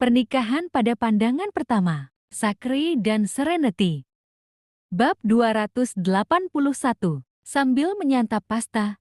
Pernikahan pada pandangan pertama, Sakri dan Serenity. Bab 281. Sambil menyantap pasta,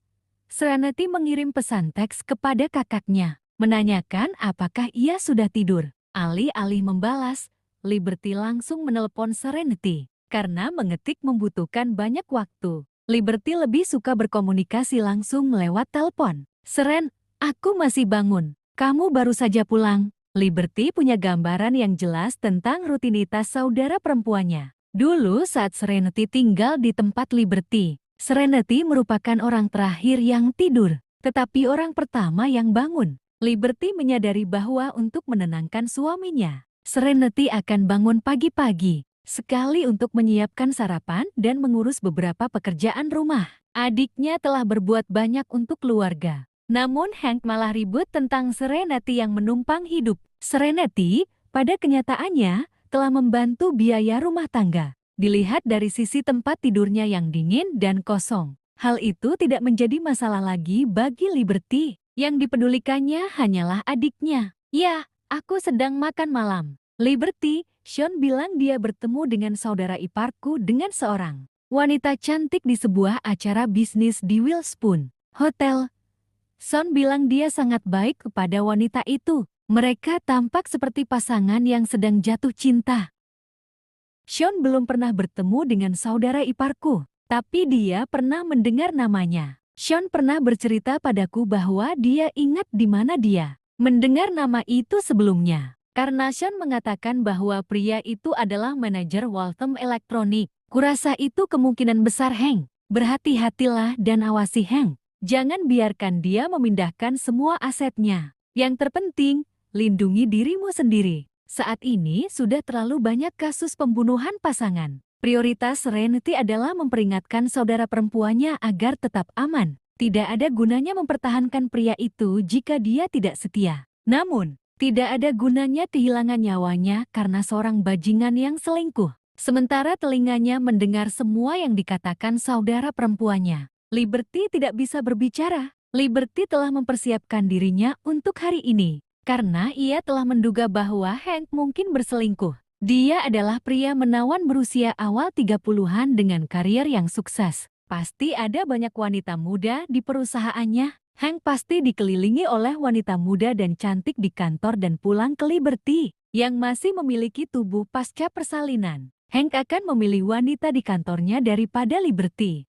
Serenity mengirim pesan teks kepada kakaknya, menanyakan apakah ia sudah tidur. Alih-alih membalas, Liberty langsung menelpon Serenity. Karena mengetik membutuhkan banyak waktu, Liberty lebih suka berkomunikasi langsung lewat telepon. "Seren, aku masih bangun. Kamu baru saja pulang." Liberty punya gambaran yang jelas tentang rutinitas saudara perempuannya. Dulu saat Serenity tinggal di tempat Liberty, Serenity merupakan orang terakhir yang tidur, tetapi orang pertama yang bangun. Liberty menyadari bahwa untuk menenangkan suaminya, Serenity akan bangun pagi-pagi, sekali untuk menyiapkan sarapan dan mengurus beberapa pekerjaan rumah. Adiknya telah berbuat banyak untuk keluarga. Namun Hank malah ribut tentang Serenity yang menumpang hidup. Serenity, pada kenyataannya, telah membantu biaya rumah tangga. Dilihat dari sisi tempat tidurnya yang dingin dan kosong, hal itu tidak menjadi masalah lagi bagi Liberty. Yang dipedulikannya hanyalah adiknya. "Ya, aku sedang makan malam." "Liberty," Sean bilang dia bertemu dengan saudara iparku dengan seorang wanita cantik di sebuah acara bisnis di Willspoon Hotel. Sean bilang dia sangat baik kepada wanita itu. Mereka tampak seperti pasangan yang sedang jatuh cinta. Sean belum pernah bertemu dengan saudara iparku, tapi dia pernah mendengar namanya. Sean pernah bercerita padaku bahwa dia ingat di mana dia mendengar nama itu sebelumnya. Karena Sean mengatakan bahwa pria itu adalah manajer Waltham Elektronik. Kurasa itu kemungkinan besar Hank. Berhati-hatilah dan awasi Hank. Jangan biarkan dia memindahkan semua asetnya. Yang terpenting, lindungi dirimu sendiri. Saat ini sudah terlalu banyak kasus pembunuhan pasangan. Prioritas Serenity adalah memperingatkan saudara perempuannya agar tetap aman. Tidak ada gunanya mempertahankan pria itu jika dia tidak setia. Namun, tidak ada gunanya kehilangan nyawanya karena seorang bajingan yang selingkuh. Sementara telinganya mendengar semua yang dikatakan saudara perempuannya, Liberty tidak bisa berbicara. Liberty telah mempersiapkan dirinya untuk hari ini, karena ia telah menduga bahwa Hank mungkin berselingkuh. Dia adalah pria menawan berusia awal 30-an dengan karier yang sukses. Pasti ada banyak wanita muda di perusahaannya. Hank pasti dikelilingi oleh wanita muda dan cantik di kantor dan pulang ke Liberty, yang masih memiliki tubuh pasca persalinan. Hank akan memilih wanita di kantornya daripada Liberty.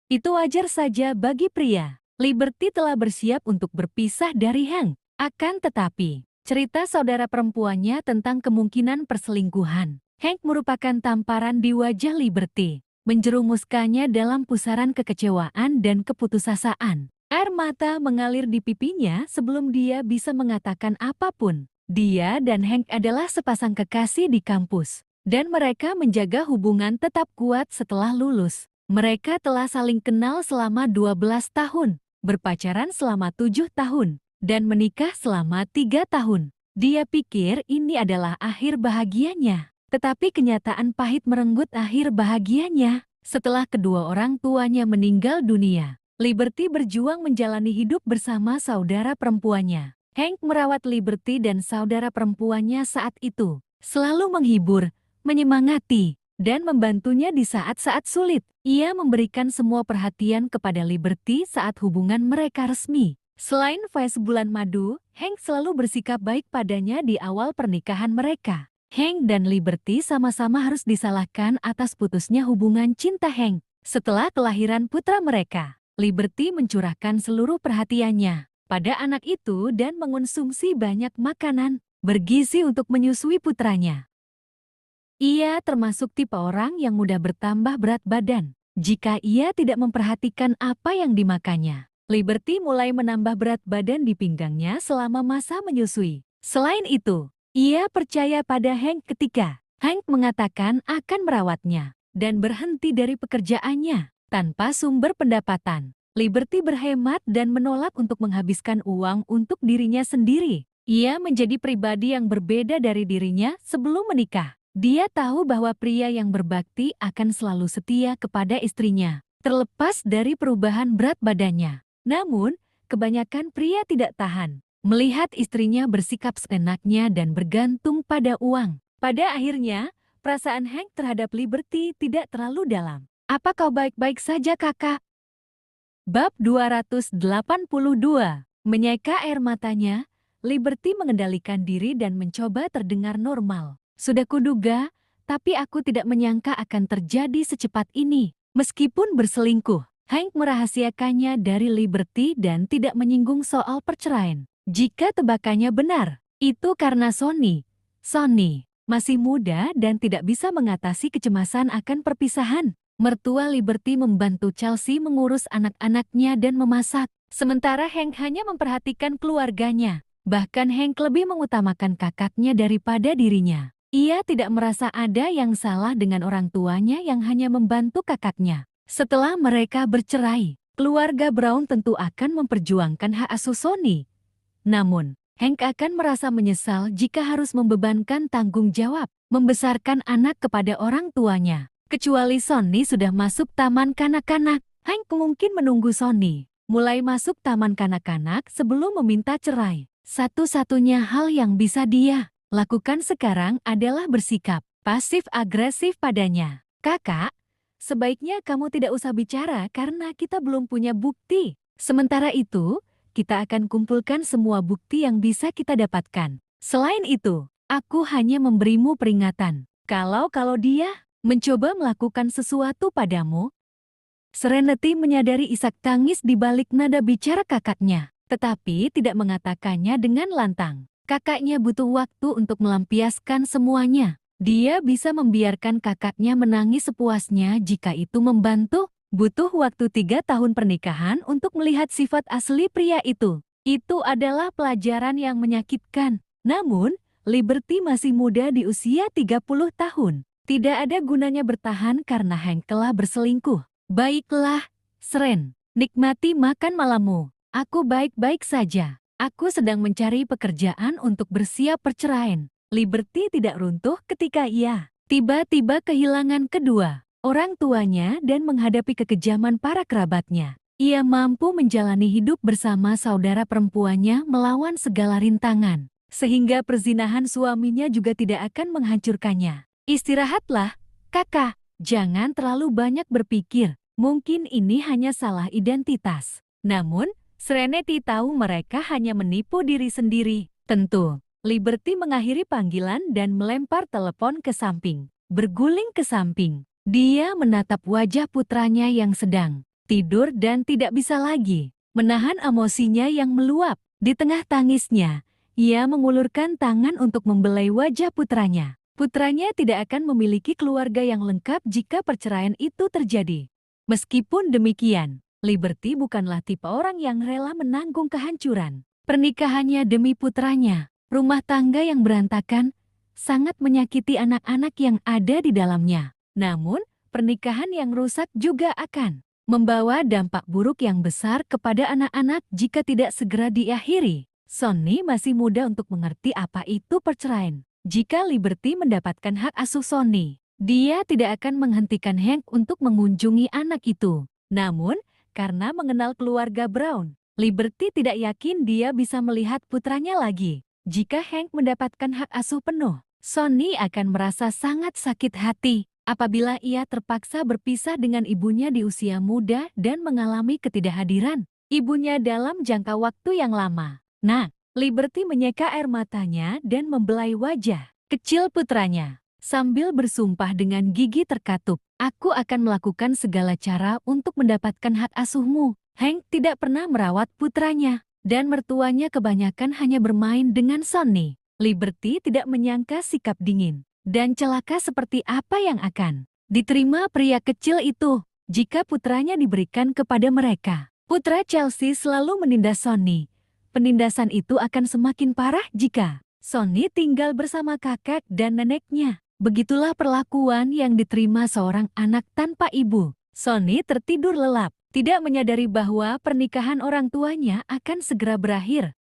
Itu wajar saja bagi pria. Liberty telah bersiap untuk berpisah dari Hank. Akan tetapi, cerita saudara perempuannya tentang kemungkinan perselingkuhan Hank merupakan tamparan di wajah Liberty, menjerumuskannya dalam pusaran kekecewaan dan keputusasaan. Air mata mengalir di pipinya sebelum dia bisa mengatakan apapun. Dia dan Hank adalah sepasang kekasih di kampus, dan mereka menjaga hubungan tetap kuat setelah lulus. Mereka telah saling kenal selama 12 tahun, berpacaran selama 7 tahun, dan menikah selama 3 tahun. Dia pikir ini adalah akhir bahagianya, tetapi kenyataan pahit merenggut akhir bahagianya. Setelah kedua orang tuanya meninggal dunia, Liberty berjuang menjalani hidup bersama saudara perempuannya. Hank merawat Liberty dan saudara perempuannya saat itu, selalu menghibur, menyemangati, dan membantunya di saat-saat sulit. Ia memberikan semua perhatian kepada Liberty saat hubungan mereka resmi. Selain Faiz bulan madu, Hank selalu bersikap baik padanya di awal pernikahan mereka. Hank dan Liberty sama-sama harus disalahkan atas putusnya hubungan cinta Hank. Setelah kelahiran putra mereka, Liberty mencurahkan seluruh perhatiannya pada anak itu dan mengonsumsi banyak makanan bergizi untuk menyusui putranya. Ia termasuk tipe orang yang mudah bertambah berat badan jika ia tidak memperhatikan apa yang dimakannya. Liberty mulai menambah berat badan di pinggangnya selama masa menyusui. Selain itu, ia percaya pada Hank ketika Hank mengatakan akan merawatnya dan berhenti dari pekerjaannya tanpa sumber pendapatan. Liberty berhemat dan menolak untuk menghabiskan uang untuk dirinya sendiri. Ia menjadi pribadi yang berbeda dari dirinya sebelum menikah. Dia tahu bahwa pria yang berbakti akan selalu setia kepada istrinya, terlepas dari perubahan berat badannya. Namun, kebanyakan pria tidak tahan melihat istrinya bersikap seenaknya dan bergantung pada uang. Pada akhirnya, perasaan Hank terhadap Liberty tidak terlalu dalam. Apa kau baik-baik saja, Kakak? Bab 282. Menyeka air matanya, Liberty mengendalikan diri dan mencoba terdengar normal. Sudah kuduga, tapi aku tidak menyangka akan terjadi secepat ini. Meskipun berselingkuh, Hank merahasiakannya dari Liberty dan tidak menyinggung soal perceraian. Jika tebakannya benar, itu karena Sonny masih muda dan tidak bisa mengatasi kecemasan akan perpisahan. Mertua Liberty membantu Chelsea mengurus anak-anaknya dan memasak, sementara Hank hanya memperhatikan keluarganya. Bahkan Hank lebih mengutamakan kakaknya daripada dirinya. Ia tidak merasa ada yang salah dengan orang tuanya yang hanya membantu kakaknya. Setelah mereka bercerai, keluarga Brown tentu akan memperjuangkan hak asuh Sonny. Namun, Hank akan merasa menyesal jika harus membebankan tanggung jawab membesarkan anak kepada orang tuanya. Kecuali Sonny sudah masuk taman kanak-kanak, Hank mungkin menunggu Sonny mulai masuk taman kanak-kanak sebelum meminta cerai. Satu-satunya hal yang bisa dia lakukan sekarang adalah bersikap pasif-agresif padanya. Kakak, sebaiknya kamu tidak usah bicara karena kita belum punya bukti. Sementara itu, kita akan kumpulkan semua bukti yang bisa kita dapatkan. Selain itu, aku hanya memberimu peringatan. Kalau dia mencoba melakukan sesuatu padamu. Serenity menyadari isak tangis di balik nada bicara kakaknya, tetapi tidak mengatakannya dengan lantang. Kakaknya butuh waktu untuk melampiaskan semuanya. Dia bisa membiarkan kakaknya menangis sepuasnya jika itu membantu. Butuh waktu 3 tahun pernikahan untuk melihat sifat asli pria itu. Itu adalah pelajaran yang menyakitkan. Namun, Liberty masih muda di usia 30 tahun. Tidak ada gunanya bertahan karena Hank telah berselingkuh. Baiklah, Seren, nikmati makan malammu. Aku baik-baik saja. Aku sedang mencari pekerjaan untuk bersiap perceraian. Liberty tidak runtuh ketika ia tiba-tiba kehilangan kedua orang tuanya dan menghadapi kekejaman para kerabatnya. Ia mampu menjalani hidup bersama saudara perempuannya melawan segala rintangan, sehingga perzinahan suaminya juga tidak akan menghancurkannya. Istirahatlah, kakak. Jangan terlalu banyak berpikir. Mungkin ini hanya salah identitas. Namun, Serenity tahu mereka hanya menipu diri sendiri. Tentu, Liberty mengakhiri panggilan dan melempar telepon ke samping. Berguling ke samping, dia menatap wajah putranya yang sedang tidur dan tidak bisa lagi menahan emosinya yang meluap. Di tengah tangisnya, ia mengulurkan tangan untuk membelai wajah putranya. Putranya tidak akan memiliki keluarga yang lengkap jika perceraian itu terjadi. Meskipun demikian, Liberty bukanlah tipe orang yang rela menanggung kehancuran pernikahannya demi putranya. Rumah tangga yang berantakan sangat menyakiti anak-anak yang ada di dalamnya. Namun, pernikahan yang rusak juga akan membawa dampak buruk yang besar kepada anak-anak jika tidak segera diakhiri. Sonny masih muda untuk mengerti apa itu perceraian. Jika Liberty mendapatkan hak asuh Sonny, dia tidak akan menghentikan Hank untuk mengunjungi anak itu. Namun, karena mengenal keluarga Brown, Liberty tidak yakin dia bisa melihat putranya lagi. Jika Hank mendapatkan hak asuh penuh, Sonny akan merasa sangat sakit hati apabila ia terpaksa berpisah dengan ibunya di usia muda dan mengalami ketidakhadiran ibunya dalam jangka waktu yang lama. Nah, Liberty menyeka air matanya dan membelai wajah kecil putranya. Sambil bersumpah dengan gigi terkatup, aku akan melakukan segala cara untuk mendapatkan hak asuhmu. Hank tidak pernah merawat putranya, dan mertuanya kebanyakan hanya bermain dengan Sonny. Liberty tidak menyangka sikap dingin dan celaka seperti apa yang akan diterima pria kecil itu jika putranya diberikan kepada mereka. Putra Chelsea selalu menindas Sonny. Penindasan itu akan semakin parah jika Sonny tinggal bersama kakek dan neneknya. Begitulah perlakuan yang diterima seorang anak tanpa ibu. Sonny tertidur lelap, tidak menyadari bahwa pernikahan orang tuanya akan segera berakhir.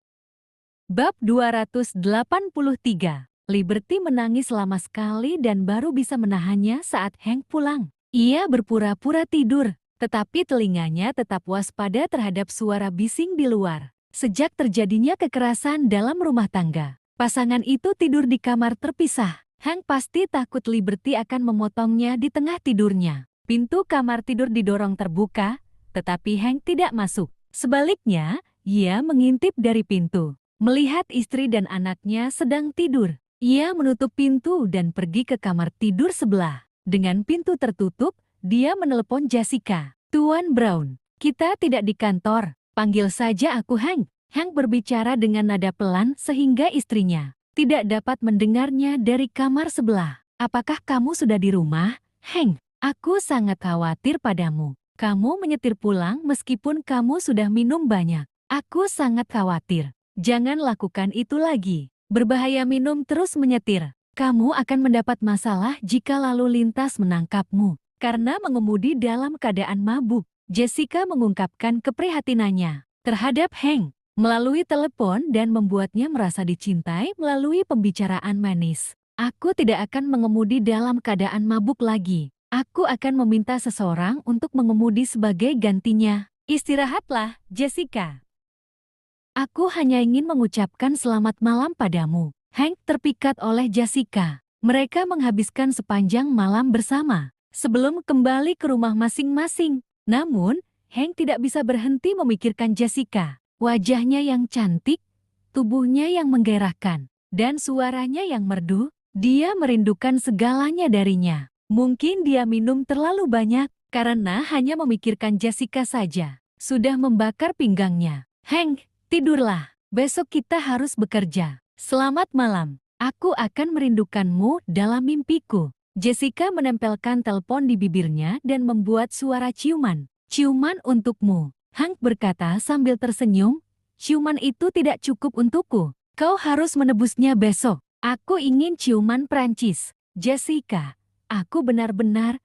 Bab 283. Liberty menangis lama sekali dan baru bisa menahannya saat Hank pulang. Ia berpura-pura tidur, tetapi telinganya tetap waspada terhadap suara bising di luar. Sejak terjadinya kekerasan dalam rumah tangga, pasangan itu tidur di kamar terpisah. Hank pasti takut Liberty akan memotongnya di tengah tidurnya. Pintu kamar tidur didorong terbuka, tetapi Hank tidak masuk. Sebaliknya, ia mengintip dari pintu. Melihat istri dan anaknya sedang tidur, ia menutup pintu dan pergi ke kamar tidur sebelah. Dengan pintu tertutup, dia menelepon Jessica. "Tuan Brown, kita tidak di kantor. Panggil saja aku Hank." Hank berbicara dengan nada pelan sehingga istrinya tidak dapat mendengarnya dari kamar sebelah. "Apakah kamu sudah di rumah, Hank? Aku sangat khawatir padamu. Kamu menyetir pulang meskipun kamu sudah minum banyak. Aku sangat khawatir. Jangan lakukan itu lagi. Berbahaya minum terus menyetir. Kamu akan mendapat masalah jika lalu lintas menangkapmu karena mengemudi dalam keadaan mabuk." Jessica mengungkapkan keprihatinannya terhadap Hank melalui telepon dan membuatnya merasa dicintai melalui pembicaraan manis. "Aku tidak akan mengemudi dalam keadaan mabuk lagi. Aku akan meminta seseorang untuk mengemudi sebagai gantinya. Istirahatlah, Jessica. Aku hanya ingin mengucapkan selamat malam padamu." Hank terpikat oleh Jessica. Mereka menghabiskan sepanjang malam bersama sebelum kembali ke rumah masing-masing. Namun, Hank tidak bisa berhenti memikirkan Jessica. Wajahnya yang cantik, tubuhnya yang menggairahkan, dan suaranya yang merdu. Dia merindukan segalanya darinya. Mungkin dia minum terlalu banyak karena hanya memikirkan Jessica saja. Sudah membakar pinggangnya. "Hank, tidurlah. Besok kita harus bekerja. Selamat malam. Aku akan merindukanmu dalam mimpiku." Jessica menempelkan telepon di bibirnya dan membuat suara ciuman. "Ciuman untukmu," Hank berkata sambil tersenyum. "Ciuman itu tidak cukup untukku. Kau harus menebusnya besok. Aku ingin ciuman Prancis." "Jessica, aku benar-benar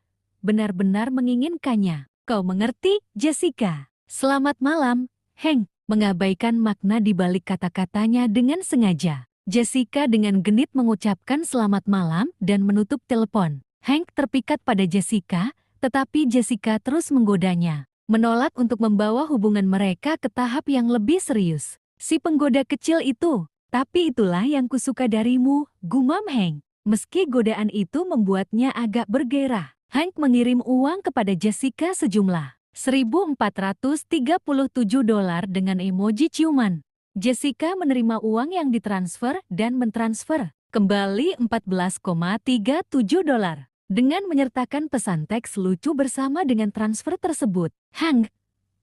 menginginkannya. Kau mengerti, Jessica?" "Selamat malam, Hank." Mengabaikan makna di balik kata-katanya dengan sengaja. Jessica dengan genit mengucapkan selamat malam dan menutup telepon. Hank terpikat pada Jessica, tetapi Jessica terus menggodanya, menolak untuk membawa hubungan mereka ke tahap yang lebih serius. "Si penggoda kecil itu, tapi itulah yang kusuka darimu," gumam Hank. Meski godaan itu membuatnya agak bergairah, Hank mengirim uang kepada Jessica sejumlah $1.437 dengan emoji ciuman. Jessica menerima uang yang ditransfer dan mentransfer kembali $14,37 dengan menyertakan pesan teks lucu bersama dengan transfer tersebut. "Hank,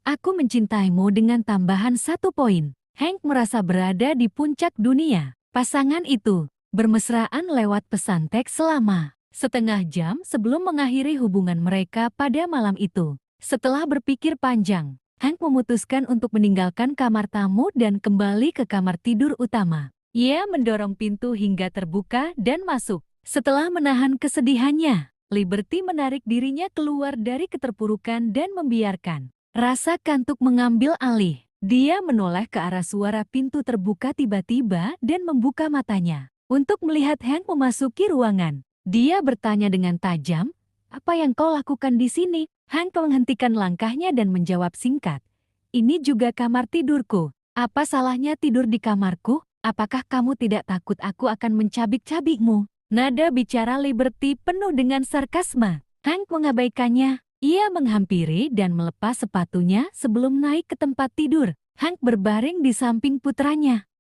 aku mencintaimu dengan tambahan 1 poin." Hank merasa berada di puncak dunia. Pasangan itu bermesraan lewat pesan teks selama setengah jam sebelum mengakhiri hubungan mereka pada malam itu. Setelah berpikir panjang, Hank memutuskan untuk meninggalkan kamar tamu dan kembali ke kamar tidur utama. Ia mendorong pintu hingga terbuka dan masuk. Setelah menahan kesedihannya, Liberty menarik dirinya keluar dari keterpurukan dan membiarkan rasa kantuk mengambil alih. Dia menoleh ke arah suara pintu terbuka tiba-tiba dan membuka matanya untuk melihat Hank memasuki ruangan. Dia bertanya dengan tajam, "Apa yang kau lakukan di sini?" Hank menghentikan langkahnya dan menjawab singkat, "Ini juga kamar tidurku. Apa salahnya tidur di kamarku? Apakah kamu tidak takut aku akan mencabik-cabikmu?" Nada bicara Liberty penuh dengan sarkasme. Hank mengabaikannya. Ia menghampiri dan melepas sepatunya sebelum naik ke tempat tidur. Hank berbaring di samping putranya.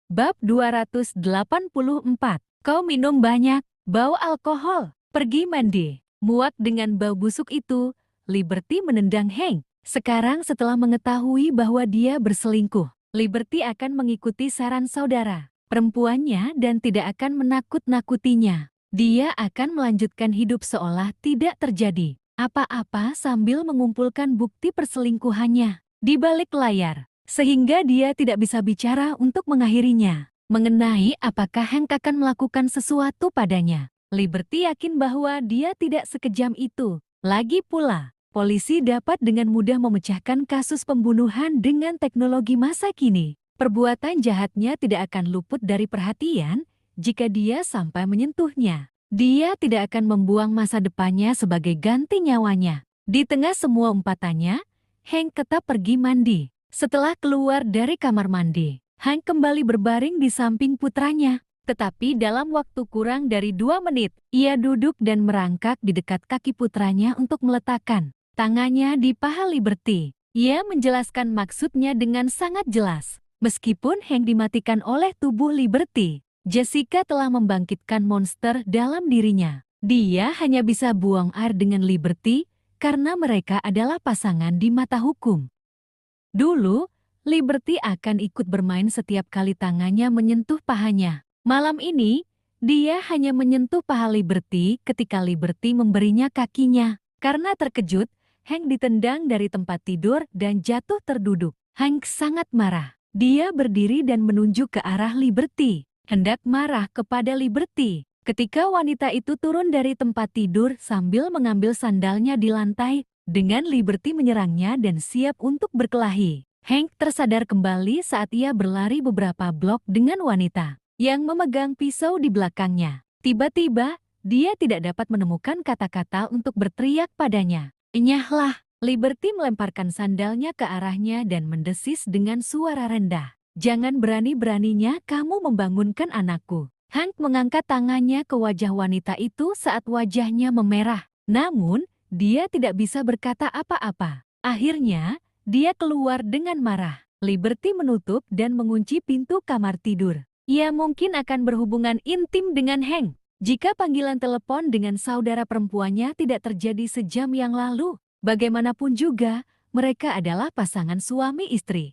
Bab 284. "Kau minum banyak, bau alkohol. Pergi mandi." Muak dengan bau busuk itu, Liberty menendang Hank. Sekarang setelah mengetahui bahwa dia berselingkuh, Liberty akan mengikuti saran saudara perempuannya dan tidak akan menakut-nakutinya. Dia akan melanjutkan hidup seolah tidak terjadi apa-apa sambil mengumpulkan bukti perselingkuhannya di balik layar, sehingga dia tidak bisa bicara untuk mengakhirinya. Mengenai apakah Hank akan melakukan sesuatu padanya, Liberty yakin bahwa dia tidak sekejam itu. Lagi pula, polisi dapat dengan mudah memecahkan kasus pembunuhan dengan teknologi masa kini. Perbuatan jahatnya tidak akan luput dari perhatian jika dia sampai menyentuhnya. Dia tidak akan membuang masa depannya sebagai ganti nyawanya. Di tengah semua umpatannya, Hank tetap pergi mandi. Setelah keluar dari kamar mandi, Hank kembali berbaring di samping putranya. Tetapi dalam waktu kurang dari 2 menit, ia duduk dan merangkak di dekat kaki putranya untuk meletakkan tangannya di paha Liberty. Ia menjelaskan maksudnya dengan sangat jelas. Meskipun Hank dimatikan oleh tubuh Liberty, Jessica telah membangkitkan monster dalam dirinya. Dia hanya bisa buang air dengan Liberty karena mereka adalah pasangan di mata hukum. Dulu, Liberty akan ikut bermain setiap kali tangannya menyentuh pahanya. Malam ini, dia hanya menyentuh paha Liberty ketika Liberty memberinya kakinya. Karena terkejut, Hank ditendang dari tempat tidur dan jatuh terduduk. Hank sangat marah. Dia berdiri dan menunjuk ke arah Liberty, hendak marah kepada Liberty. Ketika wanita itu turun dari tempat tidur sambil mengambil sandalnya di lantai, dengan Liberty menyerangnya dan siap untuk berkelahi. Hank tersadar kembali saat ia berlari beberapa blok dengan wanita yang memegang pisau di belakangnya. Tiba-tiba, dia tidak dapat menemukan kata-kata untuk berteriak padanya. "Enyahlah!" Liberty melemparkan sandalnya ke arahnya dan mendesis dengan suara rendah. "Jangan berani-beraninya kamu membangunkan anakku." Hank mengangkat tangannya ke wajah wanita itu saat wajahnya memerah. Namun, dia tidak bisa berkata apa-apa. Akhirnya, dia keluar dengan marah. Liberty menutup dan mengunci pintu kamar tidur. Ia mungkin akan berhubungan intim dengan Hank jika panggilan telepon dengan saudara perempuannya tidak terjadi sejam yang lalu. Bagaimanapun juga, mereka adalah pasangan suami istri.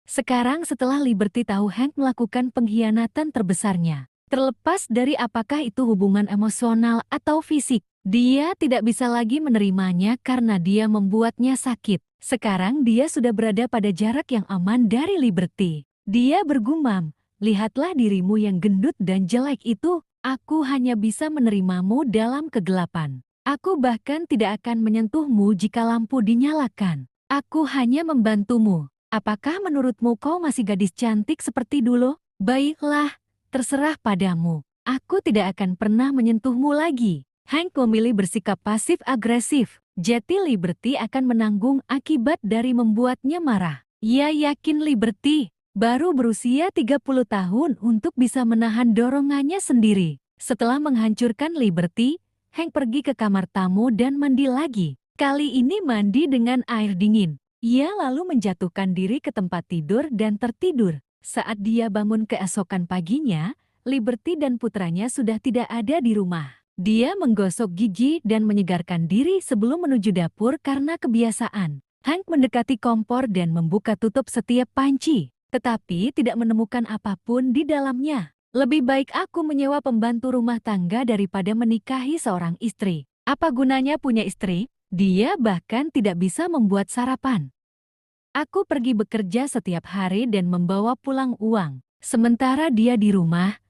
Sekarang setelah Liberty tahu Hank melakukan pengkhianatan terbesarnya, terlepas dari apakah itu hubungan emosional atau fisik, dia tidak bisa lagi menerimanya karena dia membuatnya sakit. Sekarang dia sudah berada pada jarak yang aman dari Liberty. Dia bergumam, "Lihatlah dirimu yang gendut dan jelek itu. Aku hanya bisa menerimamu dalam kegelapan. Aku bahkan tidak akan menyentuhmu jika lampu dinyalakan. Aku hanya membantumu. Apakah menurutmu kau masih gadis cantik seperti dulu? Baiklah, terserah padamu. Aku tidak akan pernah menyentuhmu lagi." Hank memilih bersikap pasif-agresif. Jadi Liberty akan menanggung akibat dari membuatnya marah. Ia yakin Liberty baru berusia 30 tahun untuk bisa menahan dorongannya sendiri. Setelah menghancurkan Liberty, Hank pergi ke kamar tamu dan mandi lagi. Kali ini mandi dengan air dingin. Ia lalu menjatuhkan diri ke tempat tidur dan tertidur. Saat dia bangun keesokan paginya, Liberty dan putranya sudah tidak ada di rumah. Dia menggosok gigi dan menyegarkan diri sebelum menuju dapur karena kebiasaan. Hank mendekati kompor dan membuka tutup setiap panci, tetapi tidak menemukan apapun di dalamnya. "Lebih baik aku menyewa pembantu rumah tangga daripada menikahi seorang istri. Apa gunanya punya istri? Dia bahkan tidak bisa membuat sarapan. Aku pergi bekerja setiap hari dan membawa pulang uang. Sementara dia di rumah,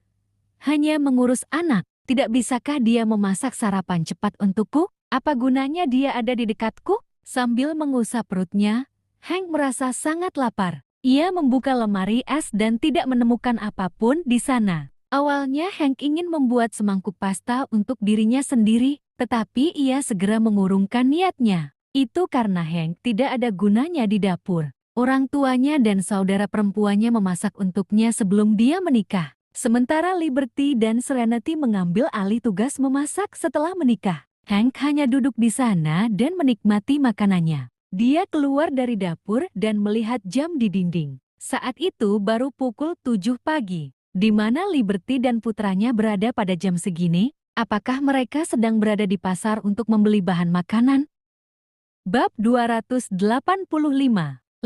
hanya mengurus anak. Tidak bisakah dia memasak sarapan cepat untukku? Apa gunanya dia ada di dekatku?" Sambil mengusap perutnya, Hank merasa sangat lapar. Ia membuka lemari es dan tidak menemukan apapun di sana. Awalnya Hank ingin membuat semangkuk pasta untuk dirinya sendiri, tetapi ia segera mengurungkan niatnya. Itu karena Hank tidak ada gunanya di dapur. Orang tuanya dan saudara perempuannya memasak untuknya sebelum dia menikah. Sementara Liberty dan Serenity mengambil alih tugas memasak setelah menikah. Hank hanya duduk di sana dan menikmati makanannya. Dia keluar dari dapur dan melihat jam di dinding. Saat itu baru pukul 7 pagi. Di mana Liberty dan putranya berada pada jam segini? Apakah mereka sedang berada di pasar untuk membeli bahan makanan? Bab 285.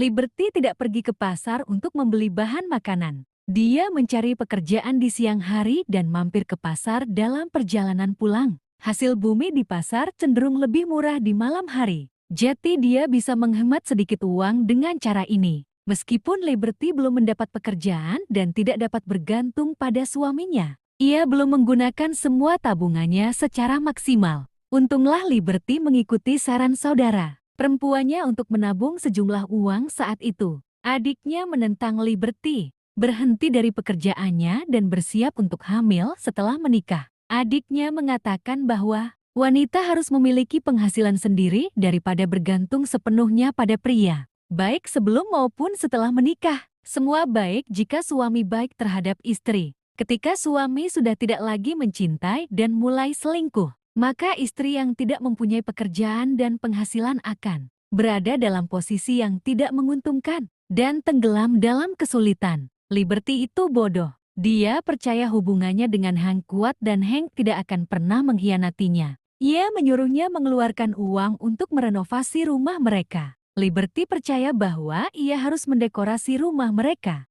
Liberty tidak pergi ke pasar untuk membeli bahan makanan. Dia mencari pekerjaan di siang hari dan mampir ke pasar dalam perjalanan pulang. Hasil bumi di pasar cenderung lebih murah di malam hari. Jadi dia bisa menghemat sedikit uang dengan cara ini. Meskipun Liberty belum mendapat pekerjaan dan tidak dapat bergantung pada suaminya, ia belum menggunakan semua tabungannya secara maksimal. Untunglah Liberty mengikuti saran saudara perempuannya untuk menabung sejumlah uang saat itu. Adiknya menentang Liberty berhenti dari pekerjaannya dan bersiap untuk hamil setelah menikah. Adiknya mengatakan bahwa wanita harus memiliki penghasilan sendiri daripada bergantung sepenuhnya pada pria. baik sebelum maupun setelah menikah. Semua baik jika suami baik terhadap istri. Ketika suami sudah tidak lagi mencintai dan mulai selingkuh, maka istri yang tidak mempunyai pekerjaan dan penghasilan akan berada dalam posisi yang tidak menguntungkan dan tenggelam dalam kesulitan. Liberty itu bodoh. Dia percaya hubungannya dengan Hank kuat dan Hank tidak akan pernah mengkhianatinya. Ia menyuruhnya mengeluarkan uang untuk merenovasi rumah mereka. Liberty percaya bahwa ia harus mendekorasi rumah mereka.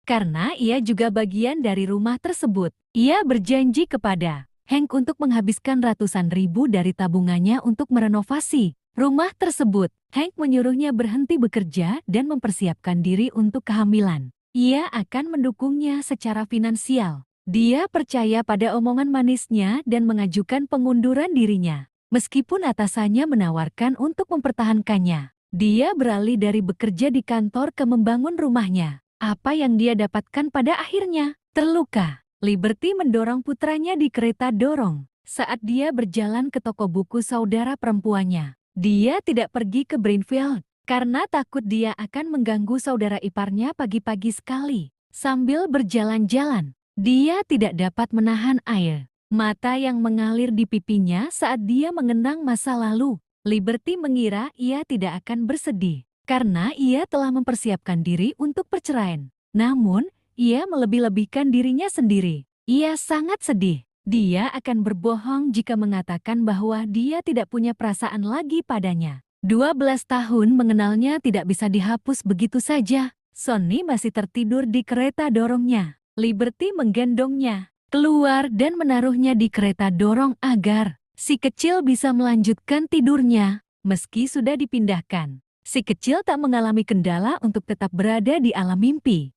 Karena ia juga bagian dari rumah tersebut, ia berjanji kepada Hank untuk menghabiskan ratusan ribu dari tabungannya untuk merenovasi rumah tersebut. Hank menyuruhnya berhenti bekerja dan mempersiapkan diri untuk kehamilan. Ia akan mendukungnya secara finansial. Dia percaya pada omongan manisnya dan mengajukan pengunduran dirinya. Meskipun atasannya menawarkan untuk mempertahankannya, dia beralih dari bekerja di kantor ke membangun rumahnya. Apa yang dia dapatkan pada akhirnya? Terluka. Liberty mendorong putranya di kereta dorong. Saat dia berjalan ke toko buku saudara perempuannya, dia tidak pergi ke Brainfield karena takut dia akan mengganggu saudara iparnya pagi-pagi sekali. Sambil berjalan-jalan, dia tidak dapat menahan air mata yang mengalir di pipinya saat dia mengenang masa lalu. Liberty mengira ia tidak akan bersedih karena ia telah mempersiapkan diri untuk perceraian. Namun, ia melebih-lebihkan dirinya sendiri. Ia sangat sedih. Dia akan berbohong jika mengatakan bahwa dia tidak punya perasaan lagi padanya. 12 tahun mengenalnya tidak bisa dihapus begitu saja. Sonny masih tertidur di kereta dorongnya. Liberty menggendongnya keluar dan menaruhnya di kereta dorong agar si kecil bisa melanjutkan tidurnya. Meski sudah dipindahkan, si kecil tak mengalami kendala untuk tetap berada di alam mimpi.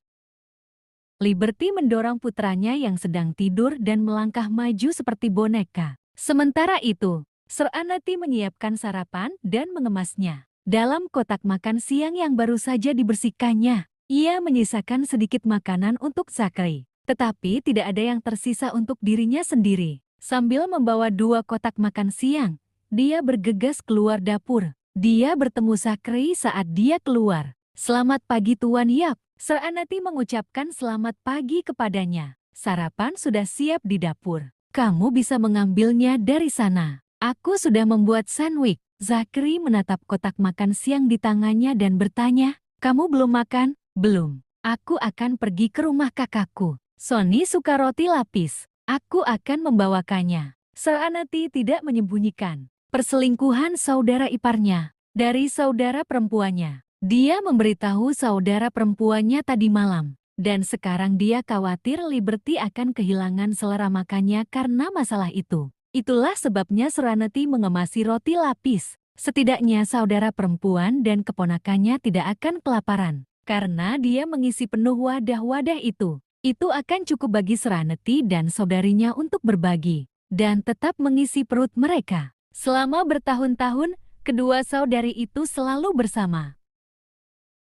Liberty mendorong putranya yang sedang tidur dan melangkah maju seperti boneka. Sementara itu, Sir Anati menyiapkan sarapan dan mengemasnya dalam kotak makan siang yang baru saja dibersihkannya. Ia menyisakan sedikit makanan untuk Zachary, tetapi tidak ada yang tersisa untuk dirinya sendiri. Sambil membawa 2 kotak makan siang, dia bergegas keluar dapur. Dia bertemu Zachary saat dia keluar. "Selamat pagi Tuan Yap." Sir Anati mengucapkan selamat pagi kepadanya. "Sarapan sudah siap di dapur. Kamu bisa mengambilnya dari sana. Aku sudah membuat sandwich." Zachary menatap kotak makan siang di tangannya dan bertanya, "Kamu belum makan?" "Belum. Aku akan pergi ke rumah kakakku. Sonny suka roti lapis. Aku akan membawakannya." Sir Anati tidak menyembunyikan perselingkuhan saudara iparnya dari saudara perempuannya. Dia memberitahu saudara perempuannya tadi malam, dan sekarang dia khawatir Liberty akan kehilangan selera makannya karena masalah itu. Itulah sebabnya Sir Anati mengemasi roti lapis. Setidaknya saudara perempuan dan keponakannya tidak akan kelaparan, karena dia mengisi penuh wadah-wadah itu. Itu akan cukup bagi Sir Anati dan saudarinya untuk berbagi, dan tetap mengisi perut mereka. Selama bertahun-tahun, kedua saudari itu selalu bersama.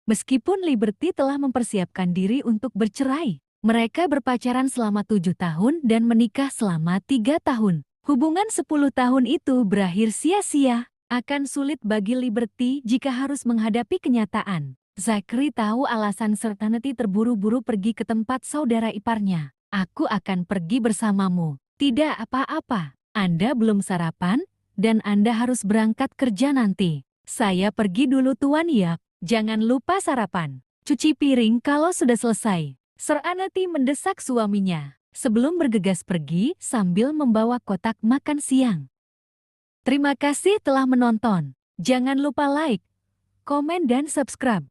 Meskipun Liberty telah mempersiapkan diri untuk bercerai, mereka berpacaran selama 7 tahun dan menikah selama 3 tahun. Hubungan 10 tahun itu berakhir sia-sia. Akan sulit bagi Liberty jika harus menghadapi kenyataan. Zachary tahu alasan Sir Anati terburu-buru pergi ke tempat saudara iparnya. "Aku akan pergi bersamamu." "Tidak apa-apa. Anda belum sarapan, dan Anda harus berangkat kerja nanti." "Saya pergi dulu Tuan Yap. Jangan lupa sarapan. Cuci piring kalau sudah selesai." Sir Anati mendesak suaminya sebelum bergegas pergi sambil membawa kotak makan siang. Terima kasih telah menonton. Jangan lupa like, komen dan subscribe.